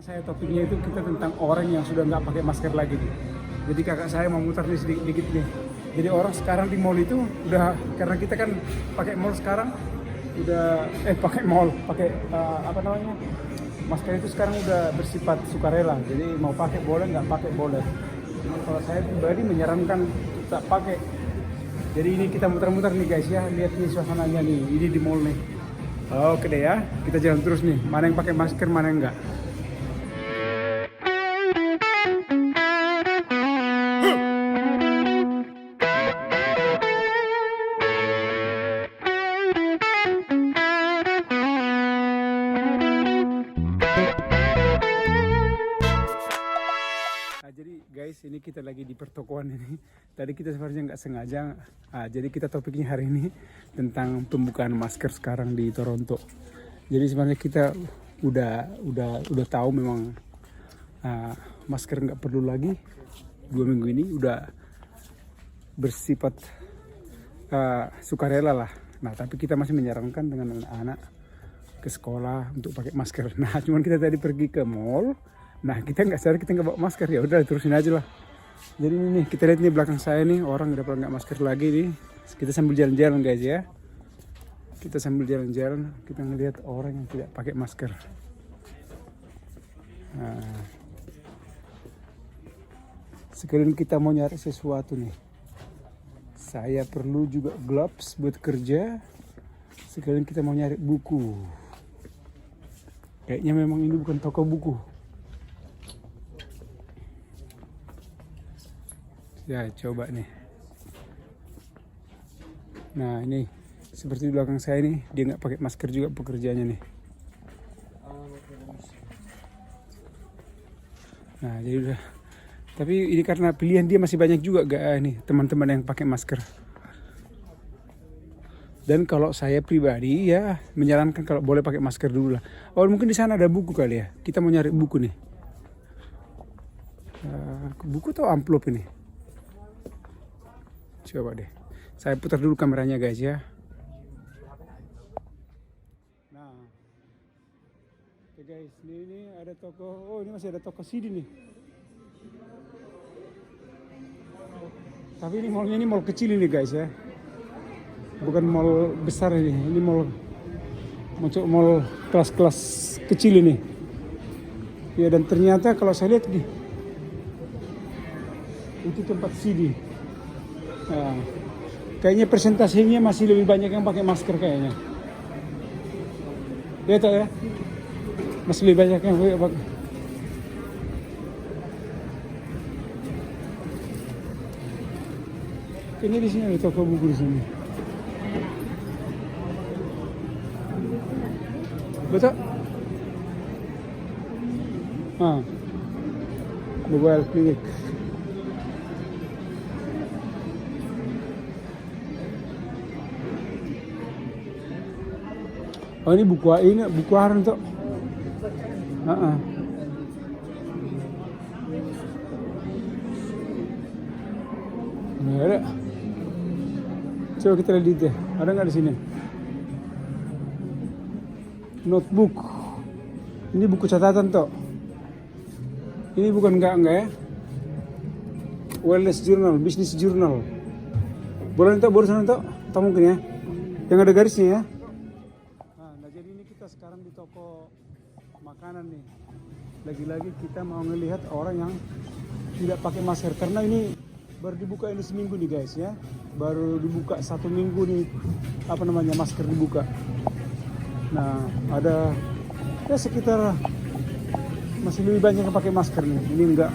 Saya topiknya itu kita tentang orang yang sudah nggak pakai masker lagi nih. Jadi kakak saya mau muter nih sedikit nih. Jadi orang sekarang di mall itu udah, karena kita kan pakai mall sekarang udah pakai mall pakai apa namanya, masker itu sekarang udah bersifat sukarela. Jadi mau pakai boleh, nggak pakai boleh. Kalau saya pribadi menyarankan tak pakai. Jadi ini kita muter-muter nih guys ya, lihat nih suasananya nih. Ini di mall nih. Oke deh ya, kita jalan terus nih. Mana yang pakai masker, mana yang enggak. Jadi guys, ini kita lagi di pertokoan ini. Tadi kita sebenarnya nggak sengaja. Jadi kita topiknya hari ini tentang pembukaan masker sekarang di Toronto. Jadi sebenarnya kita udah tahu memang masker nggak perlu lagi. 2 minggu ini udah bersifat sukarela lah. Nah tapi kita masih menyarankan dengan anak-anak ke sekolah untuk pakai masker. Nah cuman kita tadi pergi ke mall. Nah kita nggak sadar kita nggak bawa masker, ya udah terusin aja lah. Jadi ini nih kita lihat nih belakang saya nih orang udah pada nggak masker lagi nih. Kita sambil jalan-jalan guys ya. Kita sambil jalan-jalan kita ngelihat orang yang tidak pakai masker. Nah, sekalian kita mau nyari sesuatu nih. Saya perlu juga gloves buat kerja. Sekalian kita mau nyari buku. Kayaknya memang ini bukan toko buku. Ya coba nih. Nah ini seperti di belakang saya nih, dia nggak pakai masker juga pekerjaannya nih. Nah jadi udah. Tapi ini karena pilihan dia masih banyak juga nih teman-teman yang pakai masker. Dan kalau saya pribadi ya menyarankan kalau boleh pakai masker dulu lah. Oh mungkin di sana ada buku kali ya. Kita mau nyari buku nih. Buku atau amplop ini? Coba deh, saya putar dulu kameranya guys ya. Nah, oke guys, ini ada toko. Oh ini masih ada toko CD nih. Tapi ini mallnya ini mall kecil ini guys ya, bukan mall besar ini. Ini mall kelas-kelas kecil ini. Ya dan ternyata kalau saya lihat nih, itu tempat CD. Nah, kayaknya persentasenya masih lebih banyak yang pakai masker kayaknya. Ya tak ya? Masih lebih banyak yang pakai. Kayaknya di sini ada toko buku di sini. Betul? Mobile clinic. Oh ini buku haran tuh. Ini ada. Coba kita lihat deh. Ada nggak di sini? Notebook. Ini buku catatan tuh. Ini bukan enggak ya? Wellness journal, business journal. Boleh tuh, baru sana tuh. Atau mungkin ya? Yang ada garisnya ya? Jadi ini kita sekarang di toko makanan nih. Lagi-lagi kita mau ngelihat orang yang tidak pakai masker karena ini baru dibuka ini seminggu nih guys ya. Baru dibuka 1 minggu nih masker dibuka. Nah ada ya sekitar masih lebih banyak yang pakai masker nih. Ini enggak.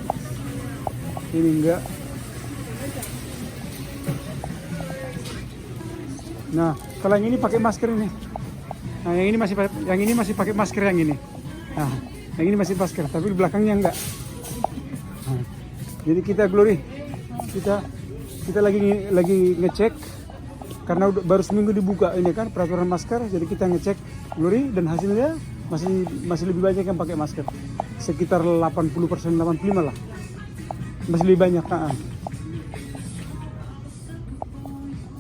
Nah kalau yang ini pakai masker ini. Nah yang ini masih pakai masker yang ini. Nah yang ini masih masker, tapi di belakangnya enggak. Nah, jadi kita lagi ngecek karena baru seminggu dibuka ini kan peraturan masker. Jadi kita ngecek Glory dan hasilnya masih lebih banyak yang pakai masker. Sekitar 80%, 85 lah. Masih lebih banyak.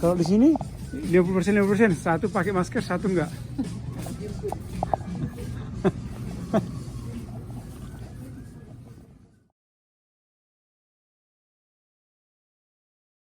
Kalau di sini 50%, satu pakai masker, satu enggak.